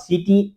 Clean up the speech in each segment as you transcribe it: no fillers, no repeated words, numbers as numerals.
CT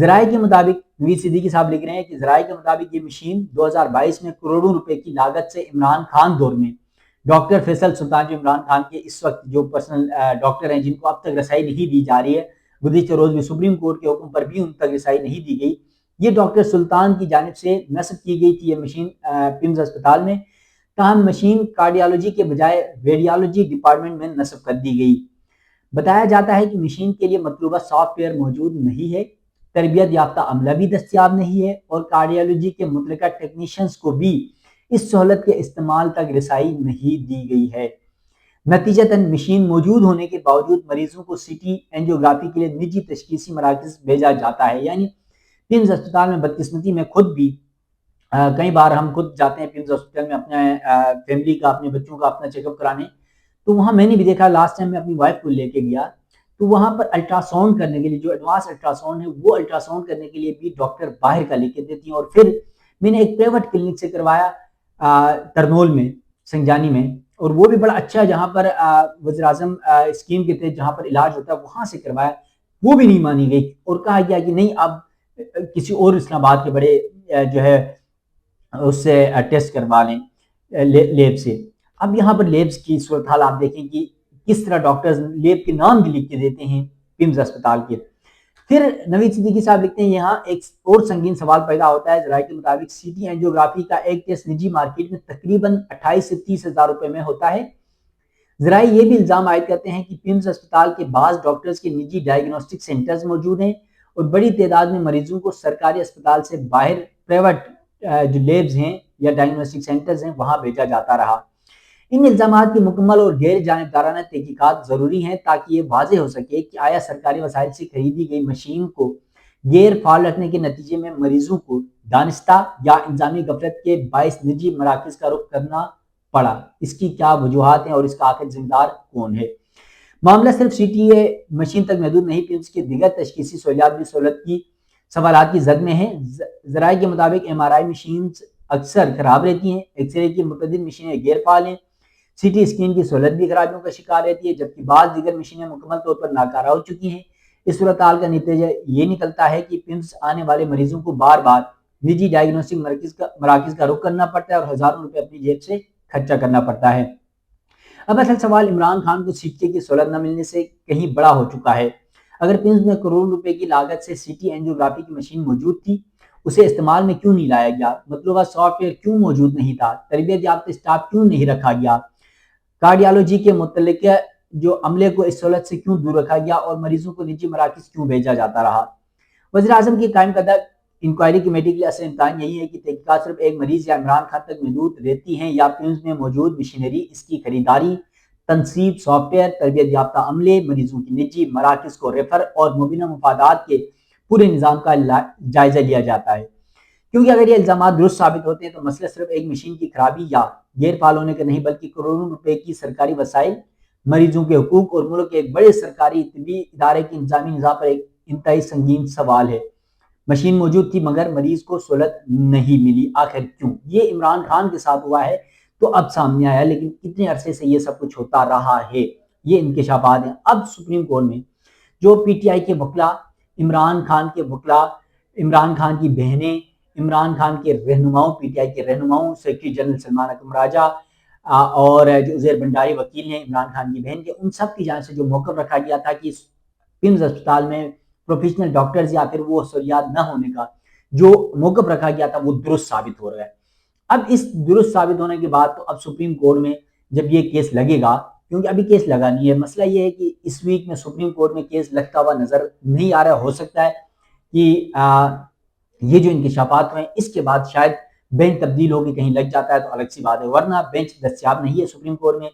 ذرائع کے مطابق نوید صدیقی صاحب لکھ رہے ہیں کہ ذرائع کے مطابق یہ مشین 2022 میں کروڑوں روپے کی لاگت سے عمران خان دور میں ڈاکٹر فیصل سلطان جو عمران خان کے اس وقت جو پرسنل ڈاکٹر ہیں جن کو اب تک رسائی نہیں دی جا رہی ہے، گزشتہ روز بھی سپریم کورٹ کے حکم پر بھی ان تک رسائی نہیں دی گئی، یہ ڈاکٹر سلطان کی جانب سے نصب کی گئی تھی یہ مشین پمز اسپتال میں، تاہم مشین کارڈیالوجی کے بجائے ریڈیالوجی ڈپارٹمنٹ میں نصب کر دی گئی۔ بتایا جاتا ہے کہ مشین کے لیے مطلوبہ سافٹ ویئر موجود نہیں ہے، تربیت یافتہ عملہ بھی دستیاب نہیں ہے، اور کارڈیالوجی کے متعلقہ ٹیکنیشینز کو بھی اس سہولت کے استعمال تک رسائی نہیں دی گئی ہے۔ نتیجتاً مشین موجود ہونے کے باوجود مریضوں کو سی ٹی اینجیوگرافی کے لیے نجی تشخیصی مراکز بھیجا جاتا ہے۔ یعنی پمز اسپتال میں بدقسمتی میں خود بھی کئی بار ہم خود جاتے ہیں پمز ہاسپٹل میں اپنے فیملی کا، اپنے بچوں کا اپنا چیک اپ کرانے، تو وہاں میں نے بھی دیکھا، لاسٹ ٹائم میں اپنی وائف کو لے کے گیا تو وہاں پر الٹرا ساؤنڈ کرنے کے لیے جو ایڈوانس الٹرا ساؤنڈ ہے وہ الٹرا ساؤنڈ کرنے کے لیے بھی ڈاکٹر باہر کا لکھ کے دیتی ہیں۔ اور پھر میں نے ایک پرائیویٹ کلینک سے کروایا ترنول میں، سنجانی میں، اور وہ بھی بڑا اچھا، جہاں پر وزیر اعظم اسکیم کے تحت جہاں پر علاج ہوتا ہے وہاں سے کروایا، وہ بھی نہیں مانی گئی اور کہا گیا کہ نہیں اب کسی اور اسلام آباد کے بڑے جو ہے اس سے ٹیسٹ کروا لیں لیب سے۔ اب یہاں پر لیبس کی صورتحال آپ دیکھیں کہ کس طرح ڈاکٹرز لیب کے نام بھی لکھ کے دیتے ہیں پمز اسپتال کے۔ پھر نوید صدیقی صاحب لکھتے ہیں یہاں ایک اور سنگین سوال پیدا ہوتا ہے، ذرائع کے مطابق سی ٹی اینجیوگرافی کا ایک ٹیسٹ نجی مارکیٹ میں تقریباً 28 سے 30 ہزار روپے میں ہوتا ہے۔ ذرائع یہ بھی الزام عائد کرتے ہیں کہ پمز اسپتال کے بعض ڈاکٹرز کے نجی ڈائگنوسٹک سینٹرز موجود ہیں اور بڑی تعداد میں مریضوں کو سرکاری اسپتال سے باہر پرائیویٹ جو لیبز ہیں یا ڈائگنوسٹک سینٹرز ہیں وہاں بھیجا جاتا رہا۔ ان الزامات کی مکمل اور غیر جانبدارانہ تحقیقات ضروری ہیں تاکہ یہ واضح ہو سکے کہ آیا سرکاری وسائل سے خریدی گئی مشین کو غیر فعال رکھنے کے نتیجے میں مریضوں کو دانستہ یا انتظامی غفلت کے باعث نجی مراکز کا رخ کرنا پڑا، اس کی کیا وجوہات ہیں اور اس کا آخر ذمہ دار کون ہے۔ معاملہ صرف سی ٹی اے مشین تک محدود نہیں، پمز کے دیگر تشخیصی سہولیات بھی سہولت کی سوالات کی زد میں ہیں۔ ذرائع کے مطابق ایم آر آئی مشینز اکثر خراب رہتی ہیں، ایکس رے کی متعدد مشینیں غیر فعال ہیں، سی ٹی اسکین کی سہولت بھی خرابیوں کا شکار رہتی ہے، جبکہ بعض دیگر مشینیں مکمل طور پر ناکارہ ہو چکی ہیں۔ اس صورتحال کا نتیجہ یہ نکلتا ہے کہ پمز آنے والے مریضوں کو بار بار نجی ڈائگنوسٹک مراکز کا رخ کرنا پڑتا ہے اور ہزاروں روپے اپنی جیب سے خرچہ کرنا پڑتا ہے۔ اب اصل سوال عمران خان کو سی ٹی کی سہولت نہ ملنے سے کہیں بڑا ہو چکا ہے۔ اگر پمز میں کروڑ روپے کی لاگت سے سی ٹی اینجیوگرافی کی مشین موجود تھی، اسے استعمال میں کیوں نہیں لایا گیا؟ مطلوبہ سافٹ ویئر کیوں موجود نہیں تھا؟ تربیت یافتہ اسٹاف کیوں نہیں رکھا گیا؟ کارڈیالوجی کے متعلقہ جو عملے کو اس سہولت سے کیوں دور رکھا گیا اور مریضوں کو نجی مراکز کیوں بھیجا جاتا رہا؟ وزیر اعظم کی قائم کردہ انکوائری کمیٹی کے لیے اصل امتحان یہی ہے کہ تحقیقات صرف ایک مریض یا عمران خان تک محدود رہتی ہیں یا پمز میں موجود مشینری، اس کی خریداری، تنصیب، سافٹ ویئر، تربیت یافتہ عملے، مریضوں کی نجی مراکز کو ریفر اور مبینہ مفادات کے پورے نظام کا جائزہ لیا جاتا ہے۔ کیونکہ اگر یہ الزامات درست ثابت ہوتے ہیں تو مسئلہ صرف ایک مشین کی خرابی یا غیر فعال ہونے کا نہیں بلکہ کروڑوں روپے کی سرکاری وسائل، مریضوں کے حقوق اور ملک کے ایک بڑے سرکاری طبی ادارے کے انتظامی نظام پر ایک انتہائی سنگین سوال ہے۔ مشین موجود تھی مگر مریض کو سہولت نہیں ملی، آخر کیوں؟ یہ عمران خان کے ساتھ ہوا ہے تو اب سامنے آیا، لیکن کتنے عرصے سے یہ سب کچھ ہوتا رہا ہے، یہ انکشافات ہیں۔ اب سپریم کورٹ میں جو پی ٹی آئی کے وکلا، عمران خان کے وکلا، عمران خان کی بہنیں، عمران خان کے رہنماؤں، پی ٹی آئی کے رہنماؤں، سیکرٹری جنرل سلمان اکرم راجہ اور جو عزیر بنڈاری وکیل ہیں عمران خان کی بہن کے، ان سب کی جانب سے جو موقف رکھا گیا تھا کہ پمز اسپتال میں پروفیشنل ڈاکٹرز یا پھر وہ سہولیات نہ ہونے کا جو موقف رکھا گیا تھا وہ درست ثابت ہو رہا ہے۔ اب اس درست ثابت ہونے کے بعد تو اب سپریم کورٹ میں جب یہ کیس لگے گا، کیونکہ ابھی کیس لگا نہیں ہے، مسئلہ یہ ہے کہ اس ویک میں سپریم کورٹ میں کیس لگتا ہوا نظر نہیں آ رہا، ہو سکتا ہے کہ یہ جو انکشافات ہوئے اس کے بعد شاید بینچ تبدیل ہو کے کہیں لگ جاتا ہے تو الگ سی بات ہے، ورنہ بینچ دستیاب نہیں ہے سپریم کورٹ میں۔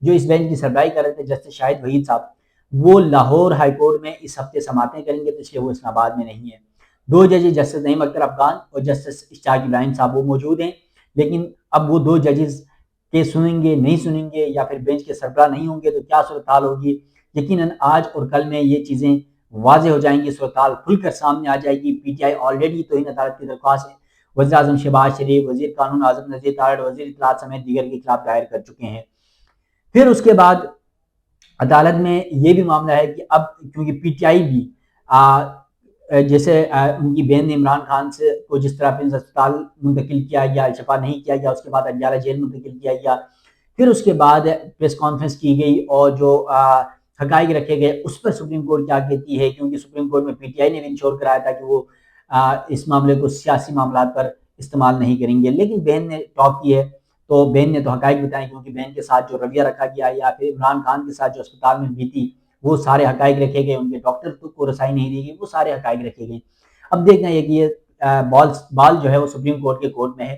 جو اس بینچ کی سربراہی کر رہے تھے جسٹس شاہد وحید صاحب، وہ لاہور ہائی کورٹ میں اس ہفتے سماعتیں کریں گے، تو اس لیے وہ اسلام آباد میں نہیں ہے۔ دو ججز جسٹس نعیم اختر افغان اور جسٹس اشتیاق ابراہیم صاحب وہ موجود ہیں، لیکن اب وہ دو ججز کے سنیں گے نہیں سنیں گے یا پھر بینچ کے سربراہ نہیں ہوں گے تو کیا صورتحال ہوگی؟ یقیناً آج اور کل میں یہ چیزیں واضح ہو جائیں گی، صورتحال کھل کر سامنے آ جائے گی۔ پی ٹی آئی آلریڈی توہین عدالت کی درخواست وزیر اعظم شہباز شریف، وزیر قانون اعظم نذیر تارڑ، وزیر اطلاعات سمیت دیگر کے خلاف دائر کر چکے ہیں۔ پھر اس کے بعد عدالت میں یہ بھی معاملہ ہے کہ اب کیونکہ پی ٹی آئی بھی جیسے ان کی بہن نے عمران خان سے کو جس طرح پرنس اسپتال منتقل کیا گیا، الشفا نہیں کیا گیا، اس کے بعد اڈیالہ جیل منتقل کیا گیا، پھر اس کے بعد پریس کانفرنس کی گئی اور جو حقائق رکھے گئے اس پر سپریم کورٹ کیا کہتی ہے، کیونکہ سپریم کورٹ میں پی ٹی آئی نے بھی انشور کرایا تھا کہ وہ اس معاملے کو سیاسی معاملات پر استعمال نہیں کریں گے، لیکن بہن نے ٹاک کی ہے تو بہن نے تو حقائق بتائیں، کیونکہ بہن کے ساتھ جو رویہ رکھا گیا یا پھر عمران خان کے ساتھ جو اسپتال میں بیتی وہ سارے حقائق رکھے گئے، ان کے ڈاکٹر کو رسائی نہیں دی گئی، وہ سارے حقائق رکھے گئے۔ اب دیکھنا ہے کہ یہ بال جو ہے وہ سپریم کورٹ کے کورٹ میں ہے،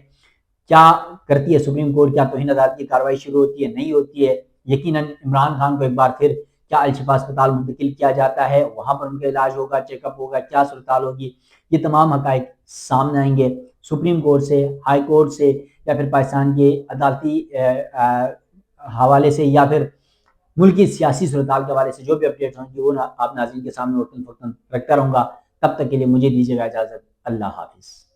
کیا کرتی ہے سپریم کورٹ، کیا توہین عدالت کی کارروائی شروع ہوتی ہے نہیں ہوتی ہے؟ یقیناً عمران خان کو ایک بار پھر کیا الشفا اسپتال منتقل کیا جاتا ہے، وہاں پر ان کا علاج ہوگا، چیک اپ ہوگا، کیا صورتحال ہوگی، یہ تمام حقائق سامنے آئیں گے سپریم کورٹ سے، ہائی کورٹ سے، یا پھر پاکستان کے عدالتی حوالے سے، یا پھر ملکی سیاسی صورتحال کے حوالے سے جو بھی اپڈیٹ ہوں گی وہ آپ ناظرین کے سامنے وقتاً فوقتاً رکھتا رہوں گا۔ تب تک کے لیے مجھے دیجیے گا اجازت، اللہ حافظ۔